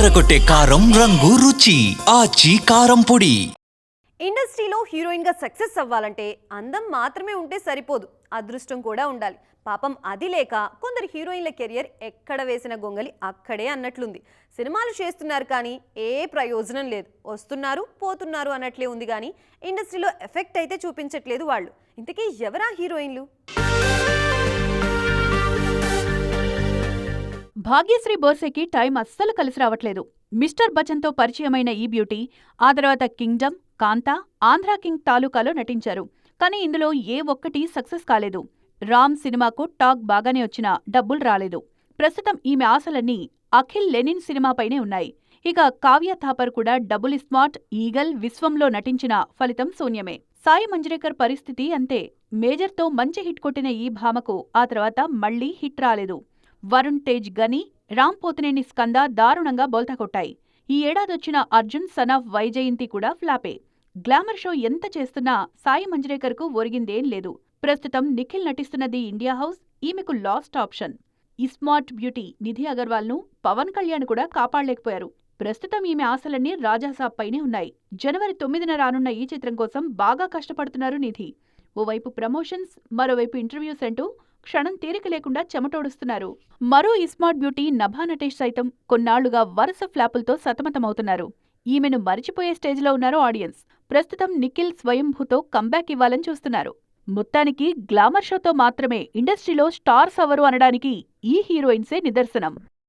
అదరగొట్టే కారం రంగు రుచి ఆచి కారం పొడి. ఇండస్ట్రీలో హీరోయిన్గా సక్సెస్ అవ్వాలంటే అందం మాత్రమే ఉంటే సరిపోదు, అదృష్టం కూడా ఉండాలి. పాపం అది లేక కొందరు హీరోయిన్ల కెరియర్ ఎక్కడ వేసిన గొంగలి అక్కడే అన్నట్లుంది. సినిమాలు చేస్తున్నారు కానీ ఏ ప్రయోజనం లేదు, వస్తున్నారు పోతున్నారు అన్నట్లే ఉంది కానీ ఇండస్ట్రీలో ఎఫెక్ట్ అయితే చూపించట్లేదు వాళ్ళు. ఇంతకీ ఎవరా హీరోయిన్లు? భాగ్యశ్రీ బోర్సేకి టైం అస్సలు కలిసి రావట్లేదు. మిస్టర్ బచ్చన్తో పరిచయమైన ఈ బ్యూటీ ఆ తర్వాత కింగ్డమ్, కాంతా, ఆంధ్రా కింగ్ తాలూకాలో నటించారు. కానీ ఇందులో ఏ ఒక్కటి సక్సెస్ కాలేదు. రామ్ సినిమాకు టాక్ బాగానే వచ్చినా డబ్బులు రాలేదు. ప్రస్తుతం ఈమె ఆశలన్నీ అఖిల్ లెనిన్ సినిమాపైనే ఉన్నాయి. ఇక కావ్య థాపర్ కూడా డబుల్ స్మార్ట్, ఈగల్, విశ్వంలో నటించిన ఫలితం శూన్యమే. సాయి మంజ్రేకర్ పరిస్థితి అంతే. మేజర్తో మంచి హిట్ కొట్టిన ఈ భామకు ఆ తర్వాత మళ్లీ హిట్ రాలేదు. వరుణ్ తేజ్ గని, రామ్ పోతినేని స్కంద దారుణంగా బోల్తా కొట్టాయి. ఈ ఏడాదొచ్చిన అర్జున్ సన్ ఆఫ్ వైజయంతి కూడా ఫ్లాపే. గ్లామర్ షో ఎంత చేస్తున్నా సాయి మంజ్రేకర్కు ఒరిగిందేం లేదు. ప్రస్తుతం నిఖిల్ నటిస్తున్నది ఇండియా హౌస్ ఈమెకు లాస్ట్ ఆప్షన్. ఈ స్మార్ట్ బ్యూటీ నిధి అగర్వాల్ను పవన్ కళ్యాణ్ కూడా కాపాడలేకపోయారు. ప్రస్తుతం ఈమె ఆశలన్నీ రాజాసాబ్ పైనే ఉన్నాయి. జనవరి 9న రానున్న ఈ చిత్రం కోసం బాగా కష్టపడుతున్నారు నిధి. ఓవైపు ప్రమోషన్స్, మరోవైపు ఇంటర్వ్యూస్ అంటూ క్షణం తీరిక లేకుండా చెమటోడుస్తున్నారు. మరో ఈ స్మార్ట్ బ్యూటీ నభా నటేష్ సైతం కొన్నాళ్లుగా వరుస ఫ్లాపులతో సతమతమవుతున్నారు. ఈమెను మరిచిపోయే స్టేజ్లో ఉన్నారు ఆడియన్స్. ప్రస్తుతం నిఖిల్ స్వయంభూతో కంబ్యాక్ ఇవ్వాలని చూస్తున్నారు. మొత్తానికి గ్లామర్ షోతో మాత్రమే ఇండస్ట్రీలో స్టార్స్ అవరు అనడానికి ఈ హీరోయిన్సే నిదర్శనం.